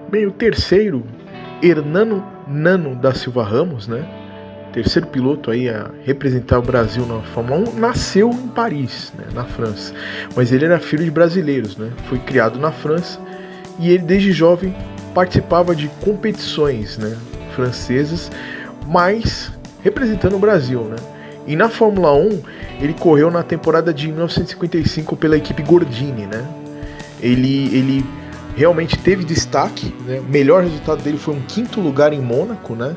Bem, o terceiro, Hernando Nano da Silva Ramos, né? Terceiro piloto aí a representar o Brasil na Fórmula 1, nasceu em Paris, né, na França. Mas ele era filho de brasileiros, né? Foi criado na França e ele desde jovem participava de competições, né, francesas, mas representando o Brasil, né? E na Fórmula 1 ele correu na temporada de 1955 pela equipe Gordini, né? Ele realmente teve destaque, né? O melhor resultado dele foi um 5º lugar em Mônaco, né?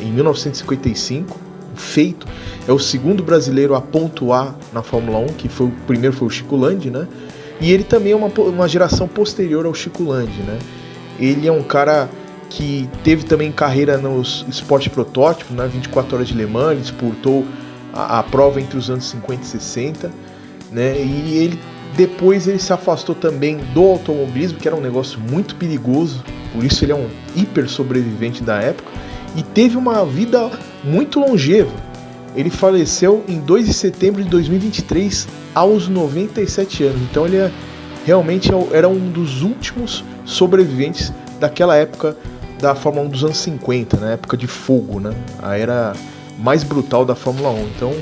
Em 1955, feito. É o segundo brasileiro a pontuar na Fórmula 1, que foi o primeiro foi o Chico Landi, né? E ele também é uma geração posterior ao Chico Landi, né? Ele é um cara que teve também carreira nos esporte protótipo, né? 24 horas de Le Mans, ele disputou a prova entre os anos 50 e 60, né? E depois ele se afastou também do automobilismo, que era um negócio muito perigoso, por isso ele é um hiper sobrevivente da época, e teve uma vida muito longeva. Ele faleceu em 2 de setembro de 2023, aos 97 anos, então ele realmente era um dos últimos sobreviventes daquela época da Fórmula 1 dos anos 50, na época de fogo, né? A era mais brutal da Fórmula 1, então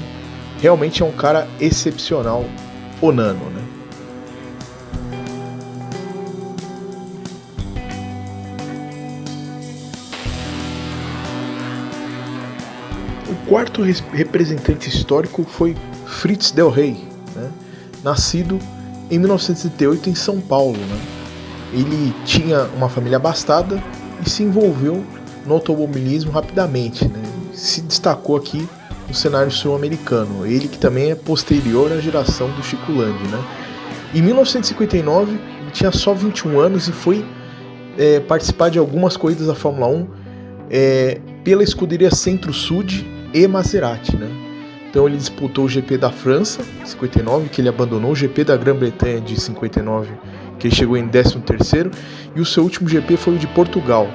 realmente é um cara excepcional, o Nano, né? O quarto representante histórico foi Fritz Del Rey, né? Nascido em 1938 em São Paulo, né? Ele tinha uma família abastada e se envolveu no automobilismo rapidamente, né? Se destacou aqui no cenário sul-americano, ele que também é posterior à geração do Chico Landi, né? Em 1959 ele tinha só 21 anos e foi participar de algumas corridas da Fórmula 1 pela escuderia Centro-Sud e Maserati, né? Então ele disputou o GP da França, 59, que ele abandonou, o GP da Grã-Bretanha de 59, que ele chegou em 13º, e o seu último GP foi o de Portugal,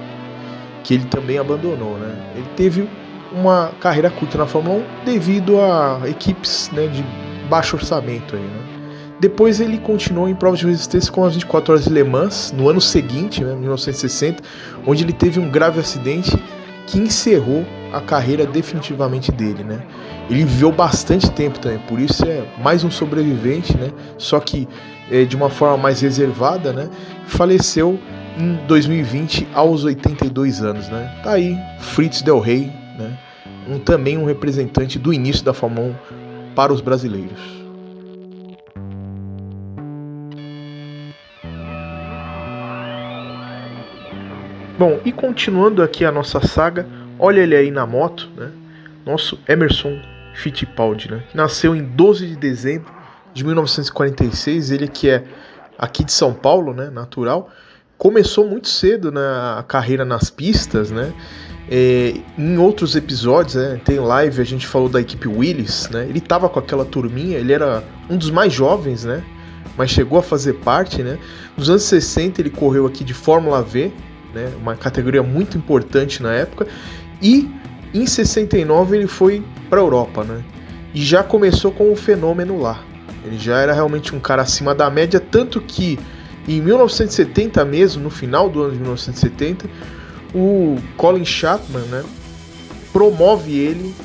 que ele também abandonou, né? Ele teve uma carreira curta na Fórmula 1 devido a equipes, né, de baixo orçamento aí, né? Depois ele continuou em provas de resistência com as 24 horas de Le Mans no ano seguinte, né, 1960, onde ele teve um grave acidente que encerrou a carreira definitivamente dele, né? Ele viveu bastante tempo também, por isso é mais um sobrevivente, né? Só que de uma forma mais reservada, né? Faleceu em 2020 aos 82 anos, né? Tá aí Fritz Del Rey, né? Também um representante do início da Fórmula 1 para os brasileiros. Bom, e continuando aqui a nossa saga, olha ele aí na moto, né? Nosso Emerson Fittipaldi, né? Que nasceu em 12 de dezembro de 1946, ele que é aqui de São Paulo, né? Natural. Começou muito cedo na carreira nas pistas, né? Em outros episódios, né, tem live, a gente falou da equipe Willis, né? Ele tava com aquela turminha, ele era um dos mais jovens, né? Mas chegou a fazer parte, né? Nos anos 60 ele correu aqui de Fórmula V, né, uma categoria muito importante na época, e em 69 ele foi para a Europa, né, e já começou com um fenômeno lá. Ele já era realmente um cara acima da média, tanto que em 1970 mesmo, no final do ano de 1970, o Colin Chapman, né, promove ele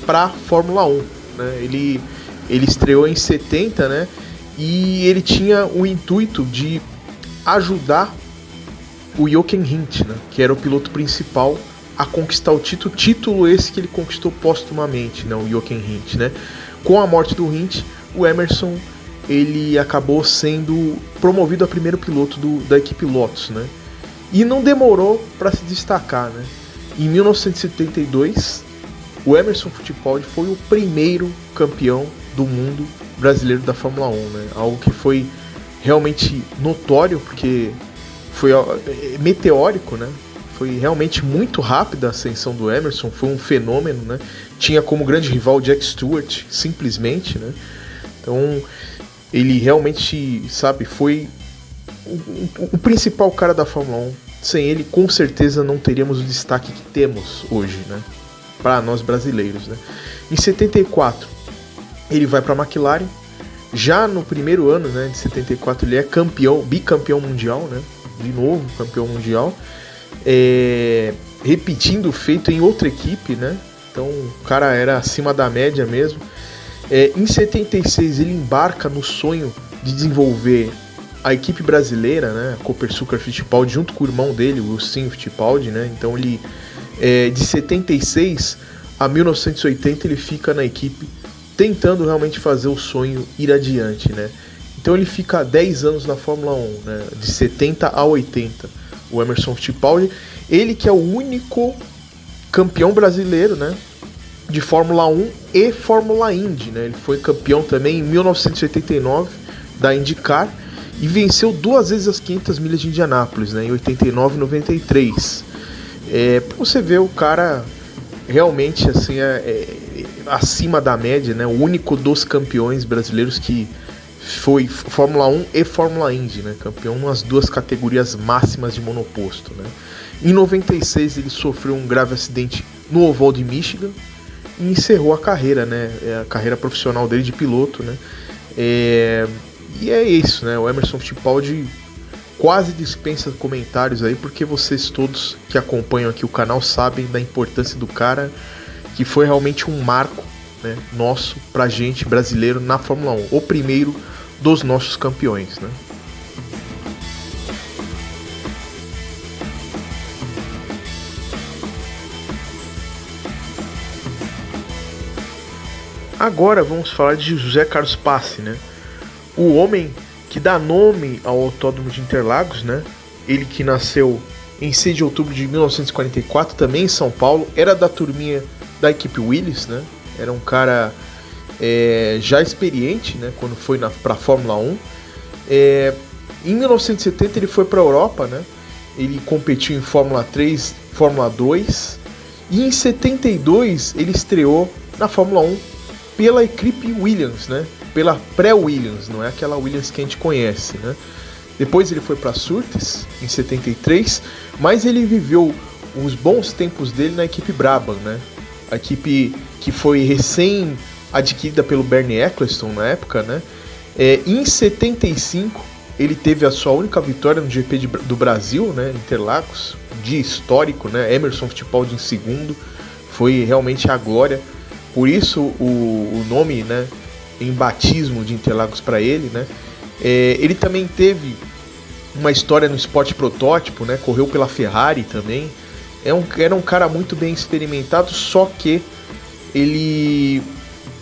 para Fórmula 1, né, ele estreou em 70, né, e ele tinha o intuito de ajudar o Jochen Rindt, né, que era o piloto principal, a conquistar o título esse que ele conquistou póstumamente, né, o Jochen Rindt, né. Com a morte do Rindt, o Emerson ele acabou sendo promovido a primeiro piloto da equipe Lotus, né, e não demorou para se destacar, né. Em 1972, o Emerson Fittipaldi foi o primeiro campeão do mundo brasileiro da Fórmula 1, né, algo que foi realmente notório, porque foi meteórico, né? Foi realmente muito rápida a ascensão do Emerson, foi um fenômeno, né? Tinha como grande rival Jack Stewart, simplesmente, né? Então, ele realmente, sabe, foi o principal cara da Fórmula 1. Sem ele, com certeza, não teríamos o destaque que temos hoje, né? Para nós brasileiros, né? Em 74, ele vai para a McLaren. Já no primeiro ano, né, de 74, ele é bicampeão mundial, né? de novo campeão mundial, repetindo o feito em outra equipe, né? Então o cara era acima da média mesmo. Em 76 ele embarca no sonho de desenvolver a equipe brasileira, né? A Copersucar Fittipaldi, junto com o irmão dele, o Wilson Fittipaldi, né? Então ele, de 76 a 1980, ele fica na equipe tentando realmente fazer o sonho ir adiante, né? Então ele fica 10 anos na Fórmula 1, né? De 70 a 80, o Emerson Fittipaldi, ele que é o único campeão brasileiro, né? De Fórmula 1 e Fórmula Indy, né? Ele foi campeão também em 1989 da IndyCar e venceu 2 vezes as 500 milhas de Indianápolis, né? Em 89 e 93. Pra você ver, o cara realmente assim, acima da média, né? O único dos campeões brasileiros que foi Fórmula 1 e Fórmula Indy, né? Campeão nas 2 categorias máximas de monoposto, né? Em 96 ele sofreu um grave acidente no oval de Michigan e encerrou a carreira, né? A carreira profissional dele de piloto, né? E é isso, né? O Emerson Fittipaldi quase dispensa comentários aí, porque vocês todos que acompanham aqui o canal sabem da importância do cara, que foi realmente um marco, né, nosso, pra gente brasileiro na Fórmula 1, o primeiro dos nossos campeões, né? Agora vamos falar de José Carlos Passe, né? O homem que dá nome ao Autódromo de Interlagos, né? Ele que nasceu em 6 de outubro de 1944, também em São Paulo, era da turminha da equipe Willis, né? Era um cara já experiente, né? Quando foi para a Fórmula 1. Em 1970 ele foi para a Europa, né? Ele competiu em Fórmula 3, Fórmula 2, e em 72 ele estreou na Fórmula 1 pela equipe Williams, né? Pela pré-Williams, não é aquela Williams que a gente conhece, né? Depois ele foi para a Surtees em 73, mas ele viveu os bons tempos dele na equipe Brabham, né? A equipe que foi recém adquirida pelo Bernie Ecclestone na época, né? Em 75 ele teve a sua única vitória no GP do Brasil, né? Interlagos, dia histórico, né? Emerson Fittipaldi em segundo, foi realmente a glória. Por isso o nome, né, em batismo de Interlagos para ele, né? Ele também teve uma história no esporte protótipo, né? Correu pela Ferrari também. Era um cara muito bem experimentado, só que ele,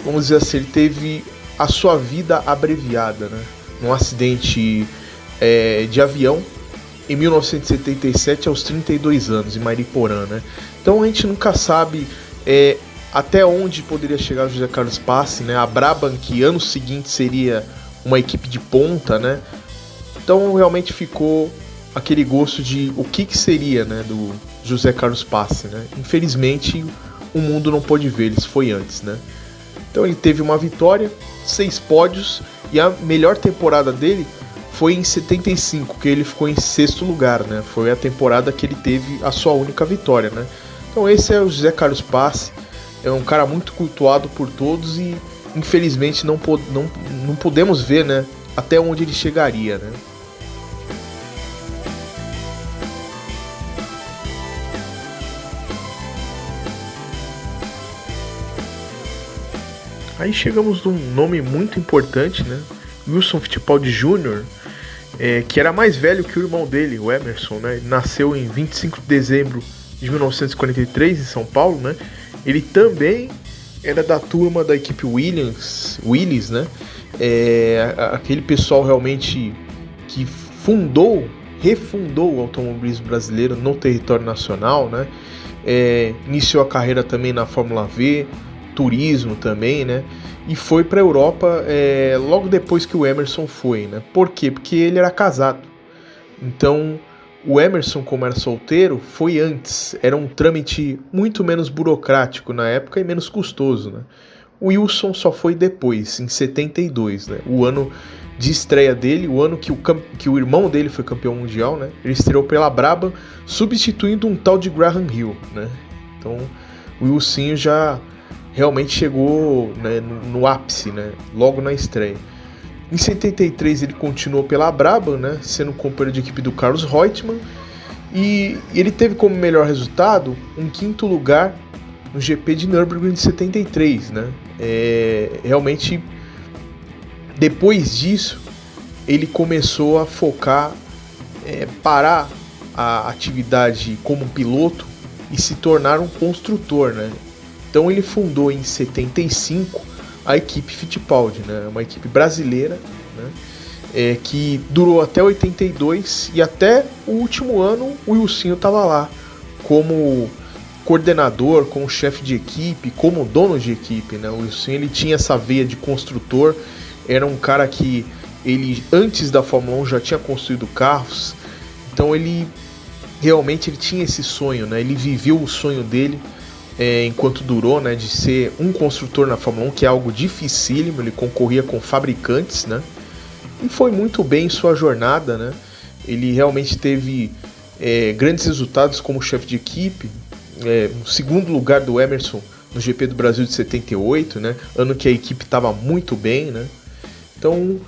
vamos dizer assim, ele teve a sua vida abreviada, né? Num acidente de avião em 1977, aos 32 anos, em Mariporã, né? Então a gente nunca sabe até onde poderia chegar o José Carlos Passe, né? A Brabham, que ano seguinte seria uma equipe de ponta, né? Então realmente ficou aquele gosto de o que seria, né, do José Carlos Passe, né? Infelizmente o mundo não pôde ver, isso foi antes, né? Então ele teve uma vitória, 6 pódios, e a melhor temporada dele foi em 75, que ele ficou em 6º lugar, né? Foi a temporada que ele teve a sua única vitória, né? Então esse é o José Carlos Passe. É um cara muito cultuado por todos e infelizmente não podemos ver, né, até onde ele chegaria, né? Aí chegamos num nome muito importante, né? Wilson Fittipaldi Jr., que era mais velho que o irmão dele, o Emerson, né? Ele nasceu em 25 de dezembro de 1943 em São Paulo, né? Ele também era da turma da equipe Willis, né? Aquele pessoal realmente que refundou o automobilismo brasileiro no território nacional, né? Iniciou a carreira também na Fórmula V, turismo também, né? E foi para a Europa logo depois que o Emerson foi, né? Por quê? Porque ele era casado. Então o Emerson, como era solteiro, foi antes. Era um trâmite muito menos burocrático na época e menos custoso, né? O Wilson só foi depois, em 72, né? O ano de estreia dele, o ano que o irmão dele foi campeão mundial, né? Ele estreou pela Brabham, substituindo um tal de Graham Hill, né? Então o Wilson já realmente chegou, né, no ápice, né? Logo na estreia. Em 73 ele continuou pela Brabham, né, sendo companheiro de equipe do Carlos Reutemann, e ele teve como melhor resultado um 5º lugar no GP de Nürburgring de 73, né? Realmente, depois disso, ele começou a focar, parar a atividade como piloto e se tornar um construtor, né? Então ele fundou em 75 a equipe Fittipaldi, né? Uma equipe brasileira, né? Que durou até 82 e até o último ano o Wilsinho estava lá como coordenador, como chefe de equipe, como dono de equipe, né? O Wilsinho, ele tinha essa veia de construtor, era um cara que ele antes da Fórmula 1 já tinha construído carros, então ele realmente ele tinha esse sonho, né? Ele viveu o sonho dele enquanto durou, né? De ser um construtor na Fórmula 1, que é algo dificílimo, ele concorria com fabricantes, né? E foi muito bem em sua jornada, né? Ele realmente teve grandes resultados como chefe de equipe, um 2º lugar do Emerson no GP do Brasil de 78, né? Ano que a equipe estava muito bem, né? Então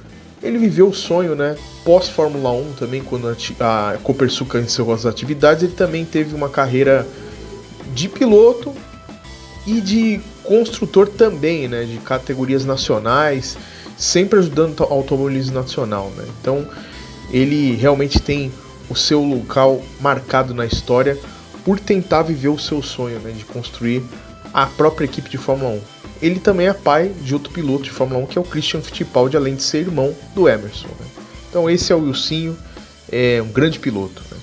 ele viveu o sonho, né? Pós-Fórmula 1 também, quando a Copersucar encerrou as atividades, ele também teve uma carreira de piloto e de construtor também, né? De categorias nacionais, sempre ajudando o automobilismo nacional, né? Então ele realmente tem o seu local marcado na história por tentar viver o seu sonho, né? De construir a própria equipe de Fórmula 1. Ele também é pai de outro piloto de Fórmula 1, que é o Christian Fittipaldi, além de ser irmão do Emerson, né? Então esse é o Wilsinho, um grande piloto, né?